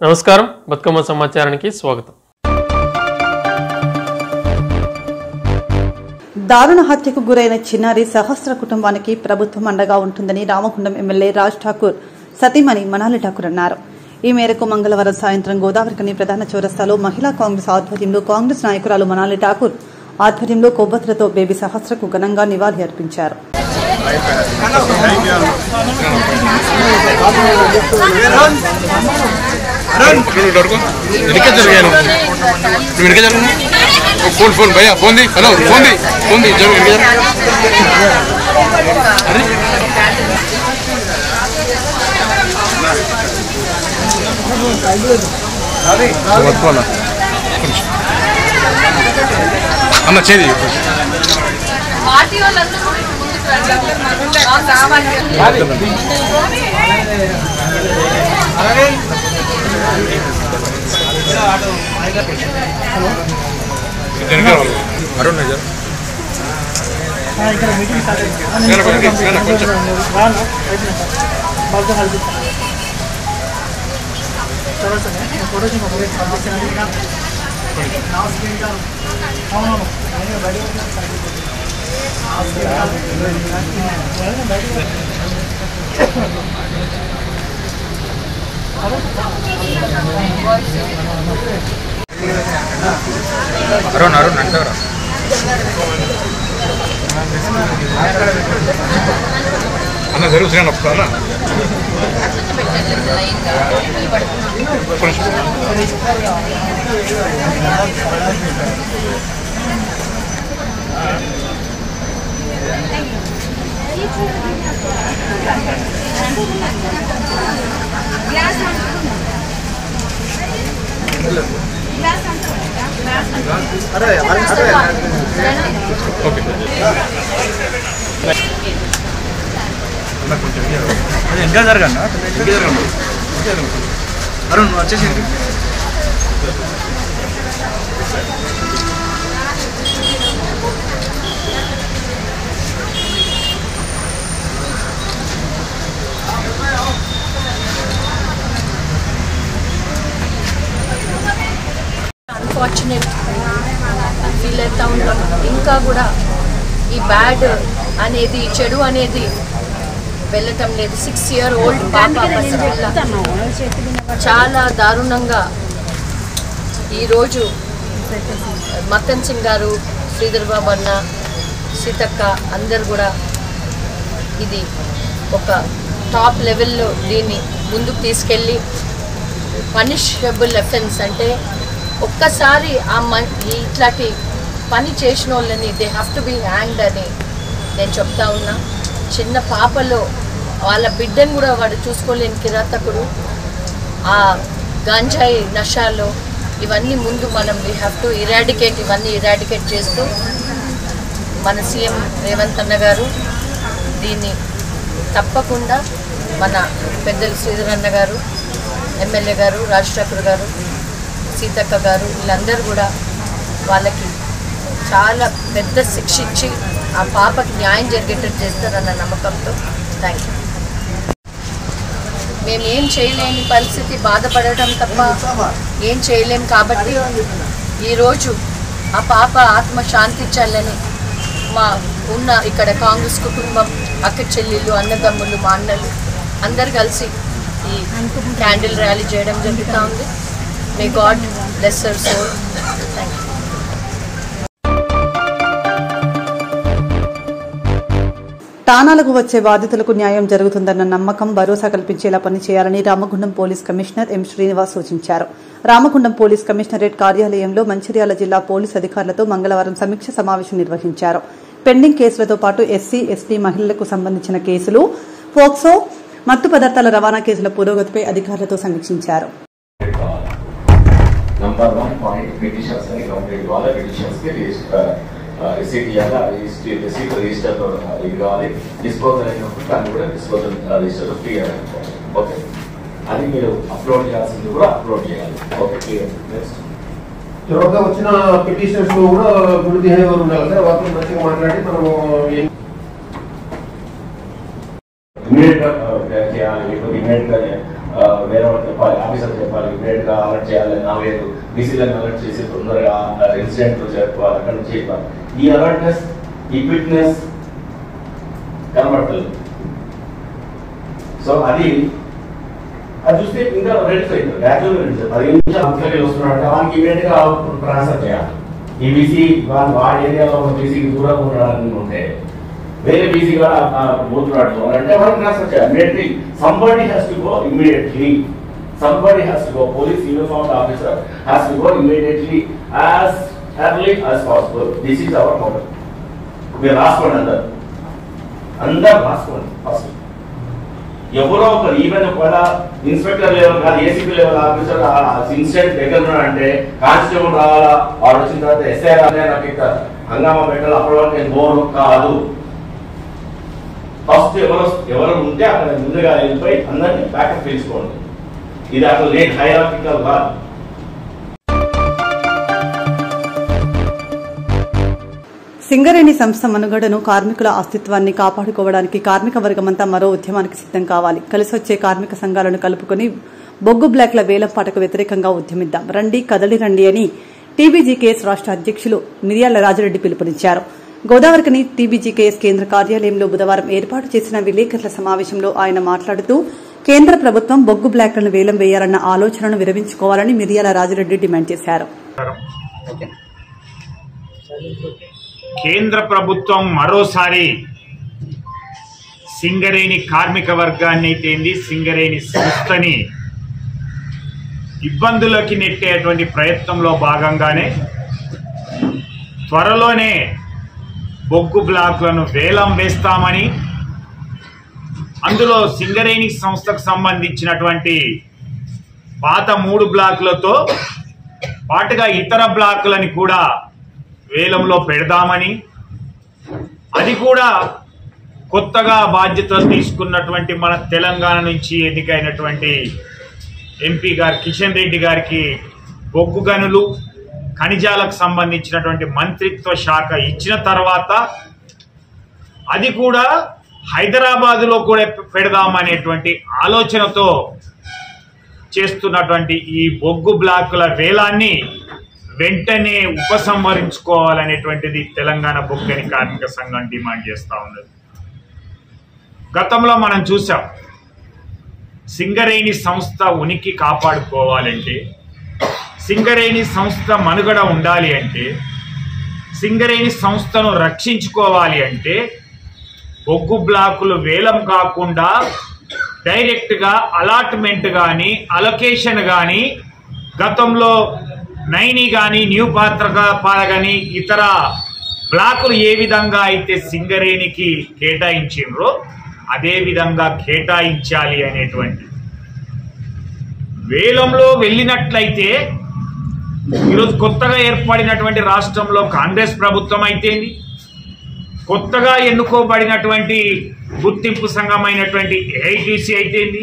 నమస్కారం, బతుకమ్మ సమాచారానికి స్వాగతం. దారుణ హత్యకు గురైన చిన్నారి సహస్ర కుటుంబానికి ప్రభుత్వం అండగా ఉంటుందని రామగుండం ఎమ్మెల్యే రాజ్ ఠాకూర్ సతీమణి మనాలి ఠాకూర్ అన్నారు. ఈ మేరకు మంగళవారం సాయంత్రం గోదావరికని ప్రధాన చౌరస్తాలో మహిళా కాంగ్రెస్ ఆధ్వర్యంలో కాంగ్రెస్ నాయకురాలు మనాలి ఠాకూర్ ఆధ్వర్యంలో కొవ్వొత్తులతో బేబీ సహస్రకు ఘనంగా నివాళి అర్పించారు. फोन भैया फोन दी हेलो फोन दी जरूर అన్న చేది అరుణ్ నజర్ అరుణ్ అంటారా అన్న జరుగుతుంది ఒప్పుకోవాలా ఇంకా జరగండి అరుణ్ వచ్చేసి అన్ఫార్చునేట్ ఫీల్ అవుతూ ఉంటాం. ఇంకా కూడా ఈ బ్యాడ్ అనేది చెడు అనేది వెళ్ళటం లేదు. 6-year-old పాప చాలా దారుణంగా ఈరోజు మతన్ సింగ్ గారు, శ్రీధర్ బాబు అన్న, సీతక్క అందరు కూడా ఇది ఒక టాప్ లెవెల్లో దీన్ని ముందుకు తీసుకెళ్ళి పనిషబుల్ అఫెన్స్ అంటే ఒక్కసారి ఇట్లాంటి పని చేసిన వాళ్ళని they have to be hanged అని నేను చెప్తా ఉన్నా. చిన్న పాపలో వాళ్ళ బిడ్డను కూడా వాడు చూసుకోలేని కిరాతకుడు ఆ గంజాయి నషాలో ఇవన్నీ ముందు మనం వీ హ్యావ్ టు ఇవన్నీ ఇరాడికేట్ చేస్తూ మన సీఎం రేవంత్ అన్న గారు దీన్ని తప్పకుండా మన పెద్దలు శ్రీధర్ అన్న గారు, ఎమ్మెల్యే గారు, రాజ్ ఠాకూర్ గారు, సీతక్క గారు వీళ్ళందరూ కూడా వాళ్ళకి చాలా పెద్ద శిక్ష ఇచ్చి ఆ పాపకి న్యాయం జరిగేటట్టు చేస్తారన్న నమ్మకంతో థ్యాంక్ యూ. మేము ఏం చేయలేని పరిస్థితి, బాధపడటం తప్ప ఏం చేయలేం. కాబట్టి ఈరోజు ఆ పాప ఆత్మ శాంతించాలని మా ఉన్న ఇక్కడ కాంగ్రెస్ కుటుంబం, అక్క చెల్లెళ్ళు, అన్నదమ్ములు, మా అన్నలు అందరు కలిసి ఈ క్యాండిల్ ర్యాలీ చేయడం జరుగుతూ ఉంది. May God bless her soul. Thank you. తానాలకు వచ్చే బాధితులకు న్యాయం జరుగుతుందన్న నమ్మకం, భరోసా కల్పించేలా పనిచేయాలని Ramagundam police commissioner M Srinivas సూచించారు. రామగుండం పోలీస్ కమిషనరేట్ కార్యాలయంలో మంచిర్యాల జిల్లా పోలీస్ అధికారులతో మంగళవారం సమీక్ష సమావేశం నిర్వహించారు. పెండింగ్ కేసులతో పాటు ఎస్సీ, ఎస్టీ మహిళలకు సంబంధించిన కేసులు, పోక్సో, మత్తు పదార్థాల రవాణా కేసుల పురోగతిపై అధికారులతో సమీక్షించారు. రిసీట్ ఇవ్వాలా, రిసీట్ రిజిస్టర్ ఇది కావాలి, డిస్పోజల్ అయినప్పుడు దాన్ని కూడా డిస్పోజల్ రిజిస్టర్ ఫ్రీ అవ్వాలి. ఓకే, అది మీరు అప్లోడ్ చేయాల్సింది కూడా అప్లోడ్ చేయాలి. Okay, clear. నెక్స్ట్ తర్వాత వచ్చిన పిటిషనర్స్ కూడా గుడ్ బిహేవియర్ ఉండాలి సార్. వాళ్ళతో మంచిగా మాట్లాడి మనము ఇమీడియట్ గా చేయాలి. ఇమీడియట్ గా వేరే వాళ్ళు చెప్పాలి, ఆఫీసర్ చెప్పాలి, ఇమీడియట్ గా అలర్ట్ చేయాలి, 4 బీసీలను అలర్ట్ చేసి తొందరగా ఇన్సిడెంట్ చెప్పాలి, అక్కడ నుంచి చెప్పాలి. ఈ అలర్ట్నెస్, ఈ ఫిట్నెస్ కనబడతలేదు. సో అది చూస్తే ఇంకా రెడ్యూస్ అవుతుంది, గ్రాడ్యువల్ రెడ్యూస్. 15 నిమిషాలు అంతలో వస్తున్నాడంటే వాళ్ళకి ఇమీడియట్ గా ట్రాన్స్ఫర్ చేయాలి. ఈ బీసీ వాడి ఏరియాలో ఒక బీసీకి దూరంగా ఉండడానికి ఉంటే వేరే బీసీ కూడా పోతున్నాడు అంటే వాళ్ళకి ట్రాన్స్ఫర్ చేయాలి immediately. Somebody has to go immediately. Somebody has to go. Police uniformed officer has to go immediately as early as possible. This is our motto. We రాసుకోండి అందరు రాసుకోండి ఫస్ట్. ఎవరో ఒకరు ఈవెన్ ఒకవేళ ఇన్స్పెక్టర్ లెవెల్ కాదు, ACP level officer incident దగ్గర అంటే constable రావాలా, వాడు వచ్చిన తర్వాత ఎస్ఐ రాలే, నాకు ఇక్కడ హంగామా పెట్టాలి, అప్పటి వరకు నేను బోర్ కాదు. ఫస్ట్ ఎవరు ఉంటే అక్కడ ముందుగా వెళ్ళిపోయి అందరినీ బ్యాకప్ తీసుకోండి. ఇది అసలు లేట్ హైరార్కికల్ కాదు. సింగరేణి సంస్థ మనుగడను, కార్మికుల అస్తిత్వాన్ని కాపాడుకోవడానికి కార్మిక వర్గమంతా మరో ఉద్యమానికి సిద్దం కావాలి. కలిసొచ్చే కార్మిక సంఘాలను కలుపుకుని బొగ్గు బ్లాక్ల వేలంపాటకు వ్యతిరేకంగా ఉద్యమిద్దాం. రండి కదలి రండి అని టీబీజీకేఎస్ రాష్ట్ర అధ్యక్షులు మిర్యాల రాజరెడ్డి పిలుపునిచ్చారు. గోదావరికని టీబీజీకేఎస్ కేంద్ర కార్యాలయంలో బుధవారం ఏర్పాటు చేసిన విలేకరుల సమావేశంలో ఆయన మాట్లాడుతూ కేంద్ర ప్రభుత్వం బొగ్గు బ్లాక్లను వేలం వేయాలన్న ఆలోచనను విరమించుకోవాలని మిర్యాల రాజరెడ్డి డిమాండ్ చేశారు. కేంద్ర ప్రభుత్వం మరోసారి సింగరేణి కార్మిక వర్గాన్ని అయితేంది, సింగరేణి సంస్థని ఇబ్బందులకి నెట్టేటువంటి ప్రయత్నంలో భాగంగానే త్వరలోనే బొగ్గు బ్లాక్లను వేలం వేస్తామని, అందులో సింగరేణి సంస్థకు సంబంధించినటువంటి పాత 3 బ్లాకులతో పాటుగా ఇతర బ్లాకులని కూడా వేలంలో పెడదామని, అది కూడా కొత్తగా బాధ్యతలు తీసుకున్నటువంటి మన తెలంగాణ నుంచి ఎన్నికైనటువంటి ఎంపీ గారు కిషన్ రెడ్డి గారికి బొగ్గు గనులు, ఖనిజాలకు సంబంధించినటువంటి మంత్రిత్వ శాఖ ఇచ్చిన తర్వాత అది కూడా హైదరాబాదులో కూడా పెడదామనేటువంటి ఆలోచనతో చేస్తున్నటువంటి ఈ బొగ్గు బ్లాకుల వేలాన్ని వెంటనే ఉపసంహరించుకోవాలనేటువంటిది తెలంగాణ బొగ్గని కార్మిక సంఘం డిమాండ్ చేస్తూ ఉన్నది. గతంలో మనం చూసాం, సింగరేణి సంస్థ ఉనికి కాపాడుకోవాలంటే, సింగరేణి సంస్థ మనుగడ ఉండాలి అంటే, సింగరేణి సంస్థను రక్షించుకోవాలి అంటే బొగ్గు బ్లాకులు వేలం కాకుండా డైరెక్ట్గా అలాట్మెంట్ కానీ, అలొకేషన్ కానీ, గతంలో నైని కానీ, న్యూ పాత్రపాల కానీ ఇతర బ్లాకులు ఏ విధంగా అయితే సింగరేణికి కేటాయించిండ్రో అదే విధంగా కేటాయించాలి అనేటువంటి వేలంలో వెళ్ళినట్లయితే ఈరోజు కొత్తగా ఏర్పడినటువంటి రాష్ట్రంలో కాంగ్రెస్ ప్రభుత్వం అయితేంది, కొత్తగా ఎన్నుకోబడినటువంటి గుర్తింపు సంఘమైనటువంటి ఏఐటీసీ అయితేంది,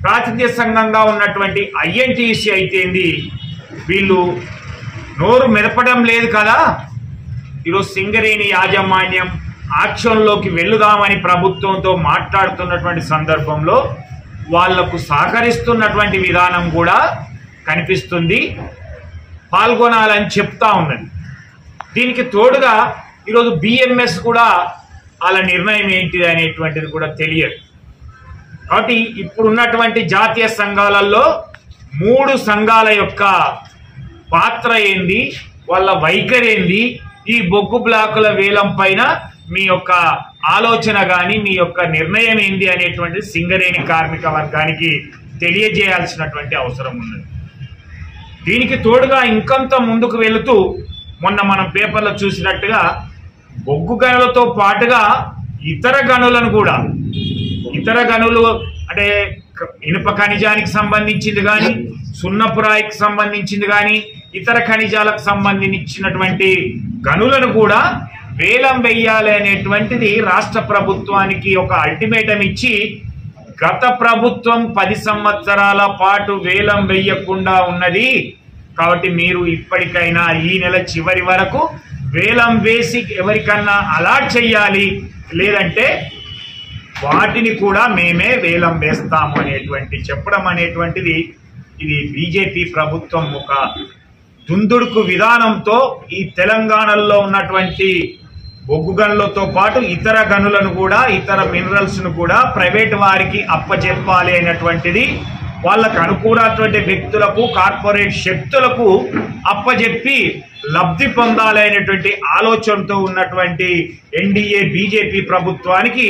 ప్రాతినిధ్య సంఘంగా ఉన్నటువంటి ఐఎన్టీసీ అయితేంది, వీళ్ళు నోరు మెదపడం లేదు కదా. ఈరోజు సింగరేణి యాజమాన్యం యాక్షన్లోకి వెళ్లుదామని ప్రభుత్వంతో మాట్లాడుతున్నటువంటి సందర్భంలో వాళ్లకు సహకరిస్తున్నటువంటి విధానం కూడా కనిపిస్తుంది, పాల్గొనాలని చెప్తా ఉన్నది. దీనికి తోడుగా ఈరోజు బిఎంఎస్ కూడా వాళ్ళ నిర్ణయం ఏంటిది అనేటువంటిది కూడా తెలియదు. కాబట్టి ఇప్పుడున్నటువంటి జాతీయ సంఘాలలో 3 సంఘాల యొక్క పాత్ర ఏంది, వాళ్ళ వైఖరి ఏంది, ఈ బొగ్గు బ్లాకుల వేలం పైన మీ యొక్క ఆలోచన కానీ మీ యొక్క నిర్ణయం ఏంది అనేటువంటిది సింగరేణి కార్మిక వర్గానికి తెలియజేయాల్సినటువంటి అవసరం ఉన్నది. దీనికి తోడుగా ఇంకంత ముందుకు వెళుతూ మొన్న మనం పేపర్లో చూసినట్టుగా బొగ్గు గనులతో పాటుగా ఇతర గనులను కూడా, ఇతర గనులు అంటే ఇనుప ఖనిజానికి సంబంధించింది కానీ, సున్నపురాయికి సంబంధించింది కానీ, ఇతర ఖనిజాలకు సంబంధించినటువంటి గనులను కూడా వేలం వేయాలి అనేటువంటిది రాష్ట్ర ప్రభుత్వానికి ఒక అల్టిమేటం ఇచ్చి, గత ప్రభుత్వం 10 సంవత్సరాల పాటు వేలం వేయకుండా ఉన్నది కాబట్టి మీరు ఇప్పటికైనా ఈ నెల చివరి వరకు వేలం వేసి ఎవరికన్నా అలాట్ చేయాలి, లేదంటే వాటిని కూడా మేమే వేలం వేస్తాము అనేటువంటి చెప్పడం అనేటువంటిది ఇది బీజేపీ ప్రభుత్వం ఒక దుందుడుకు విధానంతో ఈ తెలంగాణలో ఉన్నటువంటి బొగ్గు గనులతో పాటు ఇతర గనులను కూడా ఇతర మినరల్స్ ను కూడా ప్రైవేట్ వారికి అప్పచెప్పాలి అనేటువంటిది వాళ్ళకు అనుకూలటువంటి వ్యక్తులకు కార్పొరేట్ శక్తులకు అప్పచెప్పి లబ్ధి పొందాలి అనేటువంటి ఆలోచనతో ఉన్నటువంటి ఎన్డీఏ బీజేపీ ప్రభుత్వానికి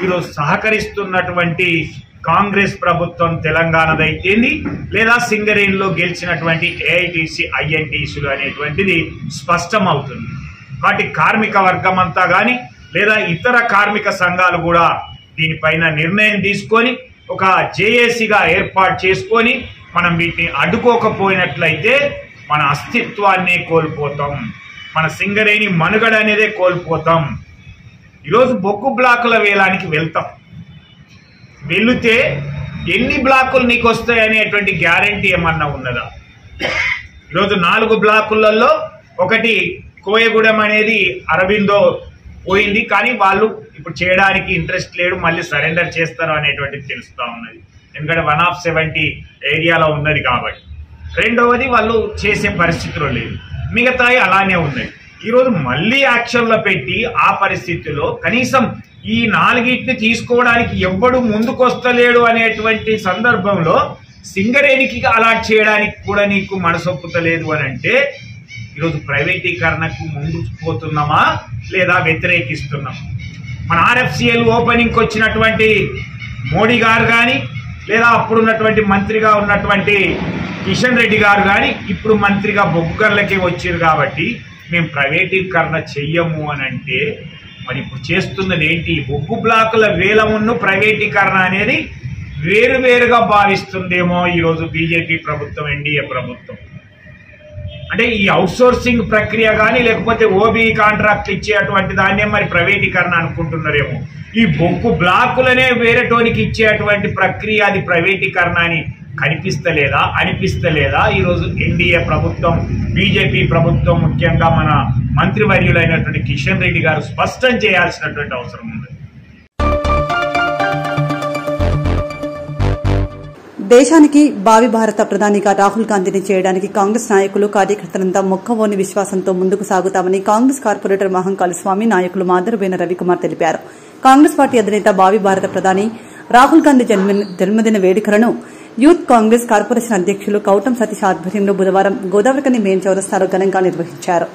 ఈరోజు సహకరిస్తున్నటువంటి కాంగ్రెస్ ప్రభుత్వం తెలంగాణదైతేంది లేదా సింగరేణిలో గెలిచినటువంటి ఏఐటీసీ ఐఎన్టీసీలు అనేటువంటిది స్పష్టమవుతుంది. వాటి కార్మిక వర్గం అంతా కానీ లేదా ఇతర కార్మిక సంఘాలు కూడా దీనిపైన నిర్ణయం తీసుకొని ఒక జేఏసీగా ఏర్పాటు చేసుకొని మనం వీటిని అడ్డుకోకపోయినట్లయితే మన అస్తిత్వాన్నే కోల్పోతాం, మన సింగరేణి మనుగడ అనేదే కోల్పోతాం. ఈరోజు బొగ్గు బ్లాకుల వేలానికి వెళ్తాం, వెళితే ఎన్ని బ్లాకులు నీకు వస్తాయి అనేటువంటి గ్యారంటీ ఏమన్నా ఉన్నదా? ఈరోజు 4 బ్లాకులలో ఒకటి కోయగూడెం అనేది అరవిందో పోయింది, కానీ వాళ్ళు ఇప్పుడు చేయడానికి ఇంట్రెస్ట్ లేడు, మళ్ళీ సరెండర్ చేస్తారు అనేటువంటిది తెలుస్తూ ఉన్నది. ఎందుకంటే 1 of 70 ఏరియాలో ఉన్నది కాబట్టి. రెండవది వాళ్ళు చేసే పరిస్థితిలో లేదు, మిగతాయి అలానే ఉన్నాయి. ఈరోజు మళ్ళీ యాక్షన్లో పెట్టి ఆ పరిస్థితిలో కనీసం ఈ 4టిని తీసుకోవడానికి ఎవ్వడు ముందుకొస్తలేడు అనేటువంటి సందర్భంలో సింగరేణికి అలాట్ చేయడానికి కూడా నీకు మనసొప్పుతలేదు అని అంటే ఈరోజు ప్రైవేటీకరణకు ముందుకు పోతున్నామా లేదా వ్యతిరేకిస్తున్నామా? మన ఆర్ఎఫ్సిఎల్ ఓపెనింగ్కి వచ్చినటువంటి మోడీ గారు కానీ లేదా అప్పుడున్నటువంటి మంత్రిగా ఉన్నటువంటి కిషన్ రెడ్డి గారు కానీ ఇప్పుడు మంత్రిగా బొగ్గు గనులకే వచ్చారు కాబట్టి మేము ప్రైవేటీకరణ చెయ్యము అని అంటే మరి ఇప్పుడు చేస్తున్నది ఏంటి? బొగ్గు బ్లాకుల వేలమును ప్రైవేటీకరణ అనేది వేరువేరుగా భావిస్తుందేమో ఈరోజు బీజేపీ ప్రభుత్వం, ఎన్డీఏ ప్రభుత్వం. అంటే ఈ అవుట్సోర్సింగ్ ప్రక్రియ కానీ లేకపోతే ఓబీ కాంట్రాక్ట్ ఇచ్చేటువంటి దాన్నే మరి ప్రైవేటీకరణ అనుకుంటున్నారేమో. ఈ బొగ్గు బ్లాకులనే వేరేటోనికి ఇచ్చేటువంటి ప్రక్రియ అది ప్రైవేటీకరణ అని అనిపిస్తలేదా? ఈరోజు ఎన్డీఏ ప్రభుత్వం, బీజేపీ ప్రభుత్వం, ముఖ్యంగా మన మంత్రివర్యులైనటువంటి కిషన్ రెడ్డి గారు స్పష్టం చేయాల్సినటువంటి అవసరం ఉంది. దేశానికి భావి భారత ప్రధానిగా రాహుల్ గాంధీని చేయడానికి కాంగ్రెస్ నాయకులు కార్యకర్తలంతా మొక్కవోని విశ్వాసంతో ముందుకు సాగుతామని కాంగ్రెస్ కార్పొరేటర్ మహంకాళ స్వామి, నాయకులు మాదరబోయిన రవికుమార్ తెలిపారు. కాంగ్రెస్ పార్టీ అధినేత భావి భారత ప్రధాని రాహుల్ గాంధీ జన్మదిన వేడుకలను యూత్ కాంగ్రెస్ కార్పొరేషన్ అధ్యకులు కౌటం సతీష్ ఆధ్వర్యంలో బుధవారం గోదావరికని మెయిన్ చౌరస్తాలో ఘనంగా నిర్వహించారు.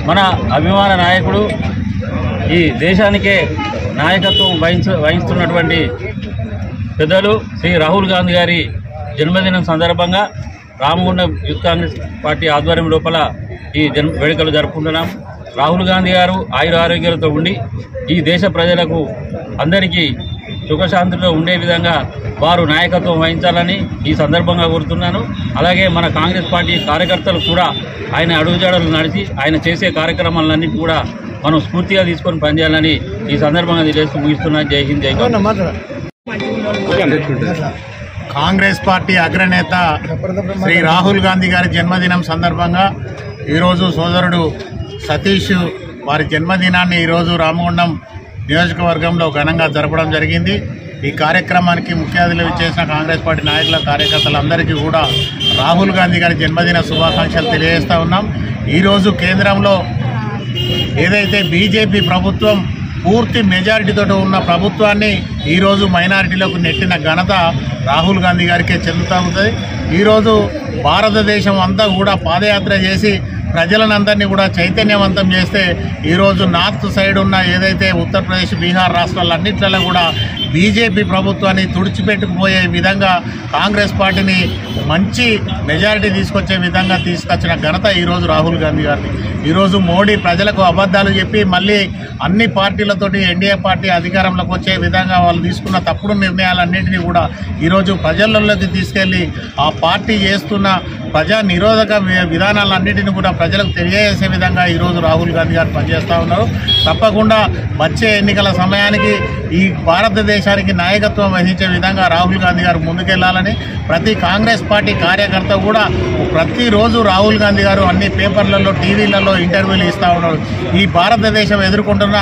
మన అభిమాన నాయకుడు, ఈ దేశానికే నాయకత్వం వహిస్తున్నటువంటి పెద్దలు శ్రీ రాహుల్ గాంధీ గారి జన్మదినం సందర్భంగా రామగుండం యూత్ కాంగ్రెస్ పార్టీ ఆధ్వర్యం లోపల ఈ వేడుకలు జరుపుకుంటున్నాం. రాహుల్ గాంధీ గారు ఆయురారోగ్యాలతో ఉండి ఈ దేశ ప్రజలకు అందరికీ సుఖశాంతితో ఉండే విధంగా వారు నాయకత్వం వహించాలని ఈ సందర్భంగా కోరుతున్నాను. అలాగే మన కాంగ్రెస్ పార్టీ కార్యకర్తలు కూడా ఆయన అడుగుజాడలు నడిచి ఆయన చేసే కార్యక్రమాలన్నింటినీ కూడా మనం స్ఫూర్తిగా తీసుకొని పనిచేయాలని ఈ సందర్భంగా తెలియజేస్తూ ముగిస్తున్నాను. జై హింద్, జై కాంగ్రెస్. కాంగ్రెస్ పార్టీ అగ్రనేత శ్రీ రాహుల్ గాంధీ గారి జన్మదినం సందర్భంగా ఈరోజు సోదరుడు సతీష్ వారి జన్మదినాన్ని ఈరోజు రామగుండం నియోజకవర్గంలో ఘనంగా జరపడం జరిగింది. ఈ కార్యక్రమానికి ముఖ్య అతిథులు చేసిన కాంగ్రెస్ పార్టీ నాయకుల, కార్యకర్తలందరికీ కూడా రాహుల్ గాంధీ గారి జన్మదిన శుభాకాంక్షలు తెలియజేస్తూ ఉన్నాం. ఈరోజు కేంద్రంలో ఏదైతే బీజేపీ ప్రభుత్వం పూర్తి మెజారిటీతో ఉన్న ప్రభుత్వాన్ని ఈరోజు మైనారిటీలకు నెట్టిన ఘనత రాహుల్ గాంధీ గారికే చెందుతూ ఉంటుంది. ఈరోజు భారతదేశం అంతా కూడా పాదయాత్ర చేసి ప్రజలనందరినీ కూడా చైతన్యవంతం చేస్తే ఈరోజు నార్త్ సైడ్ ఉన్న ఏదైతే ఉత్తరప్రదేశ్, బీహార్ రాష్ట్రాలన్నింటిలో కూడా బీజేపీ ప్రభుత్వాన్ని తుడిచిపెట్టుకుపోయే విధంగా కాంగ్రెస్ పార్టీని మంచి మెజారిటీ తీసుకొచ్చే విధంగా తీసుకొచ్చిన ఘనత ఈరోజు రాహుల్ గాంధీ గారిని. ఈరోజు మోడీ ప్రజలకు అబద్ధాలు చెప్పి మళ్ళీ అన్ని పార్టీలతోటి ఎన్డీఏ పార్టీ అధికారంలోకి వచ్చే విధంగా వాళ్ళు తీసుకున్న తప్పుడు నిర్ణయాలన్నింటినీ కూడా ఈరోజు ప్రజలలోకి తీసుకెళ్లి ఆ పార్టీ చేస్తున్న ప్రజా నిరోధక విధానాలన్నింటినీ కూడా ప్రజలకు తెలియజేసే విధంగా ఈరోజు రాహుల్ గాంధీ గారు పనిచేస్తూ ఉన్నారు. తప్పకుండా వచ్చే ఎన్నికల సమయానికి ఈ భారతదేశానికి నాయకత్వం వహించే విధంగా రాహుల్ గాంధీ గారు ముందుకెళ్లాలని ప్రతి కాంగ్రెస్ పార్టీ కార్యకర్త కూడా ప్రతిరోజు రాహుల్ గాంధీ గారు అన్ని పేపర్లలో టీవీలలో ఇంటర్వ్యూలు ఇస్తూ ఉన్నారు. ఈ భారతదేశం ఎదుర్కొంటున్న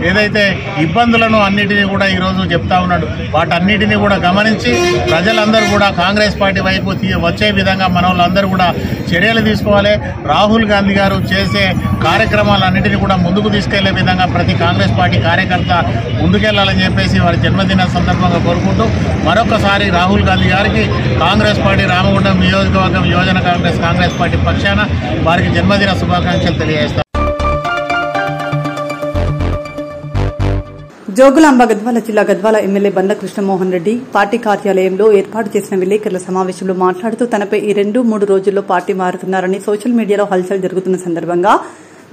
ఏదైతే ఇబ్బందులను అన్నిటినీ కూడా ఈరోజు చెప్తా ఉన్నాడు. వాటన్నిటినీ కూడా గమనించి ప్రజలందరూ కూడా కాంగ్రెస్ పార్టీ వైపు వచ్చే విధంగా మన వాళ్ళందరూ కూడా చర్యలు తీసుకోవాలి. రాహుల్ గాంధీ గారు చేసే కార్యక్రమాలన్నింటినీ కూడా ముందుకు తీసుకెళ్లే విధంగా ప్రతి కాంగ్రెస్ పార్టీ కార్యకర్త ముందుకెళ్లాలని చెప్పేసి వారి జన్మదిన సందర్భంగా కోరుకుంటూ మరొకసారి రాహుల్ గాంధీ గారికి కాంగ్రెస్ పార్టీ రామగుండం నియోజకవర్గం యువజన కాంగ్రెస్ పార్టీ పక్షాన వారికి జన్మదిన శుభాకాంక్షలు తెలియజేస్తారు. జోగులాంబ గద్వాల జిల్లా గద్వాల ఎమ్మెల్యే బండ్ల కృష్ణమోహన్ రెడ్డి పార్టీ కార్యాలయంలో ఏర్పాటు చేసిన విలేకరుల సమావేశంలో మాట్లాడుతూ తనపై ఈ 2-3 రోజుల్లో పార్టీ మారుతున్నారని సోషల్ మీడియాలో హల్చల్ జరుగుతున్న సందర్భంగా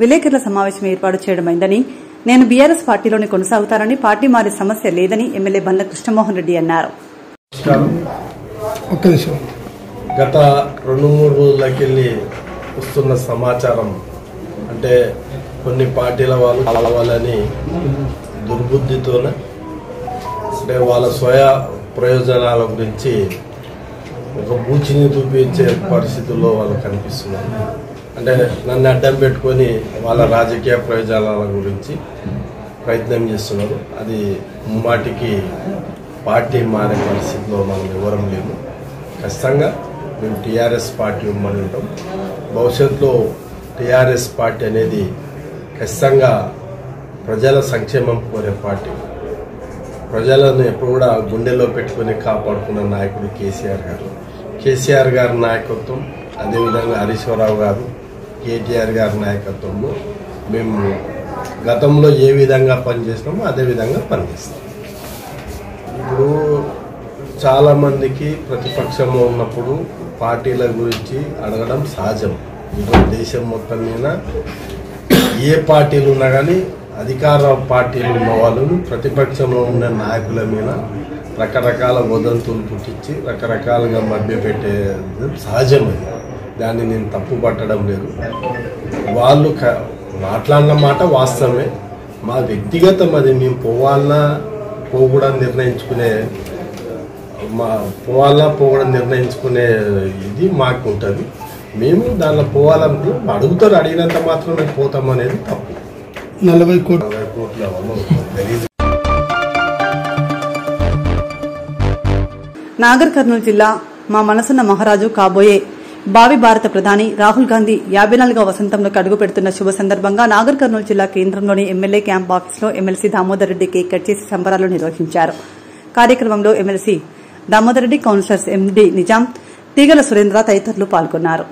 విలేకరుల సమావేశం ఏర్పాటు చేయడమైందని, నేను బీఆర్ఎస్ పార్టీలోనే కొనసాగుతానని, పార్టీ మారే సమస్య లేదని ఎమ్మెల్యే బండ్ల కృష్ణమోహన్ రెడ్డి అన్నారు. గత 2-3 రోజులకెళ్ళి వస్తున్న సమాచారం అంటే కొన్ని పార్టీల వాళ్ళు కావాలని దుర్బుద్ధితోనే అంటే వాళ్ళ స్వయ ప్రయోజనాల గురించి ఒక బూచిని చూపించే పరిస్థితుల్లో వాళ్ళు కనిపిస్తున్నారు. అంటే నన్ను అడ్డం పెట్టుకొని వాళ్ళ రాజకీయ ప్రయోజనాల గురించి ప్రయత్నం చేస్తున్నారు. అది ముమ్మాటికి పార్టీ మారే పరిస్థితిలో మనం ఎవరం లేము. ఖచ్చితంగా మేము టీఆర్ఎస్ పార్టీ ఉమ్మడి ఉంటాం. భవిష్యత్తులో టీఆర్ఎస్ పార్టీ అనేది ఖచ్చితంగా ప్రజల సంక్షేమం కోరే పార్టీ. ప్రజలను ఎప్పుడు కూడా గుండెల్లో పెట్టుకుని కాపాడుకున్న నాయకుడు కేసీఆర్ గారి నాయకత్వం, అదేవిధంగా హరీశ్వరరావు గారు, కేటీఆర్ గారి నాయకత్వంలో మేము గతంలో ఏ విధంగా పనిచేసినామో అదేవిధంగా పనిచేస్తాం. ఇప్పుడు చాలామందికి ప్రతిపక్షంలో ఉన్నప్పుడు పార్టీల గురించి అడగడం సహజం. ఈరోజు దేశం మొత్తం మీద ఏ పార్టీలు ఉన్నా కానీ అధికార పార్టీలు ఉన్న వాళ్ళను ప్రతిపక్షంలో ఉన్న నాయకుల మీద రకరకాల వదంతులు పుట్టించి రకరకాలుగా మభ్యపెట్టేది సహజం. అది దాన్ని నేను తప్పు పట్టడం లేదు. వాళ్ళు మాట్లాడిన మాట వాస్తవమే. మా వ్యక్తిగతం అది. మేము పోవాలన్నా పోకూడదు నిర్ణయించుకునే ఇది మాకు ఉంటుంది. మేము దానిలో పోవాలంటే అడుగుతారు, అడిగినంత మాత్రం మేము పోతాం అనేది తప్పు. 40 కోట్ల తెలియదు. నాగర్ కర్నూలు జిల్లా మా మనసున్న మహారాజు కాబోయే భావి భారత ప్రధాని రాహుల్ గాంధీ 54వ వసంతంలోకి అడుగు పెడుతున్న శుభ సందర్భంగా నాగర్ కర్నూలు జిల్లా కేంద్రంలోని ఎమ్మెల్యే క్యాంప్ ఆఫీస్లో MLC Damodar Reddy cake cut చేసి సంబరాలు నిర్వహించారు. కార్యక్రమంలో ఎమ్మెల్సీ దామోదర్ రెడ్డి, కౌన్సిలర్స్ ఎండి నిజాం, తీగల సురేంద్ర తదితరులు పాల్గొన్నారు.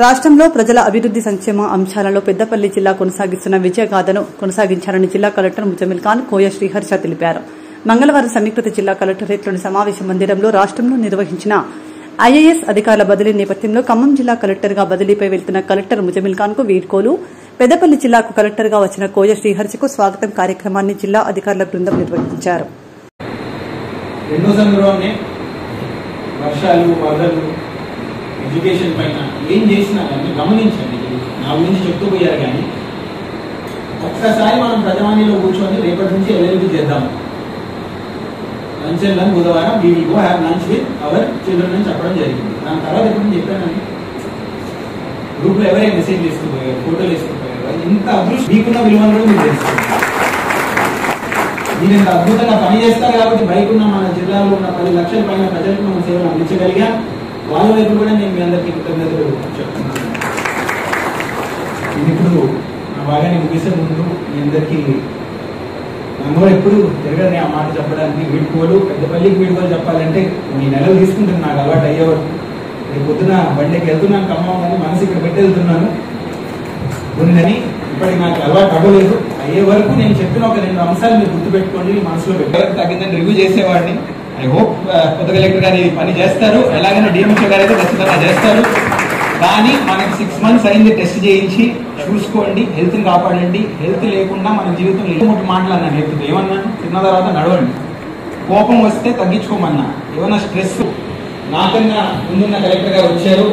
రాష్ట్రంలో ప్రజల అభివృద్ది సంక్షేమ అంశాలలో పెద్దపల్లి జిల్లా కొనసాగిస్తున్న విజయగాథను కొనసాగించారని జిల్లా కలెక్టర్ ముజమిల్ ఖాన్ కోయ శ్రీహర్ష తెలిపారు. మంగళవారం సమీకృత జిల్లా కలెక్టరేట్లోని సమావేశ మందిరంలో రాష్ట్రంలో నిర్వహించిన ఐఏఎస్ అధికారుల బదిలీ నేపథ్యంలో ఖమ్మం జిల్లా కలెక్టర్గా బదిలీపై వెళ్తున్న కలెక్టర్ ముజమిల్ ఖాన్ కు వీడ్కోలు, పెద్దపల్లి జిల్లాకు కలెక్టర్గా వచ్చిన కోయ శ్రీహర్షకు స్వాగతం కార్యక్రమాన్ని జిల్లా అధికారుల బృందం నిర్వహించారు. వర్షాలు, వరదలు, ఎడ్యుకేషన్ పైన ఏం చేసినా కానీ గమనించండి. నా గురించి చెప్తూ పోయారు కానీ ఒక్కసారి మనం ప్రజావాణిలో కూర్చొని రేపటి నుంచి ఎల్ఎల్బి చేద్దాం. లంచ్ అండ్ లర్న్ బుధవారం we will go have lunch with our children అని చెప్పడం జరిగింది. దాని తర్వాత ఎప్పుడు చెప్పానని గ్రూప్లో ఎవరైనా మెసేజ్ తీసుకుపోయారు, ఫోటోలు వేసుకుపోయారు. ఇంత అదృష్టం మీకున్న విలువను కూడా మీకు తెలుస్తుంది. మీరు ఇంత అద్భుతంగా పనిచేస్తారు కాబట్టి బయట ఉన్న మన జిల్లాలో ఉన్న 10 లక్షల పైన ప్రజలకు మనం సేవలు అందించగలిగా. వాళ్ళ వైపు కూడా నేను మీ అందరికీ కృతజ్ఞతలు చెప్తున్నాను. నేను ఇప్పుడు నా భాగాన్ని ముగిసే ముందు మీ అందరికీ నన్ను కూడా ఎప్పుడు తిరగని ఆ మాట చెప్పడానికి వీడుకోలు, పెద్దపల్లికి వీడుకోలు చెప్పాలంటే మీ నెలలు తీసుకుంటుంది నాకు అలవాటు అయ్యేవాడు. రేపు పొద్దున బండికి వెళ్తున్నాను ఖమ్మం అని మనసు ఇక్కడ పెట్టి వెళ్తున్నాను. కొన్ని ఇప్పటికి నాకు అలవాటు అవ్వలేదు. అయ్యే వరకు నేను చెప్పిన ఒక 2 అంశాలు మీరు గుర్తుపెట్టుకోండి, మనసులో పెట్టారు. తగ్గిందని రివ్యూ చేసేవాడిని. ఐ హోప్ కొత్త కలెక్టర్ గారు ఈ పని చేస్తారు. ఎలాగైనా డిఎంహెచ్ఓ గారు అయితే ఖచ్చితంగా చేస్తారు. కానీ మనకి 6 మంత్స్ అయింది టెస్ట్ చేయించి చూసుకోండి, హెల్త్ని కాపాడండి. హెల్త్ లేకుండా మన జీవితంలో ఏమొకటి మాట్లాడినాను. హెల్త్ ఏమన్నాను, తిన్న తర్వాత నడవండి. కోపం వస్తే తగ్గించుకోమన్నా. ఏమన్నా స్ట్రెస్, నాకన్నా ముందున్న కలెక్టర్ గారు వచ్చారు,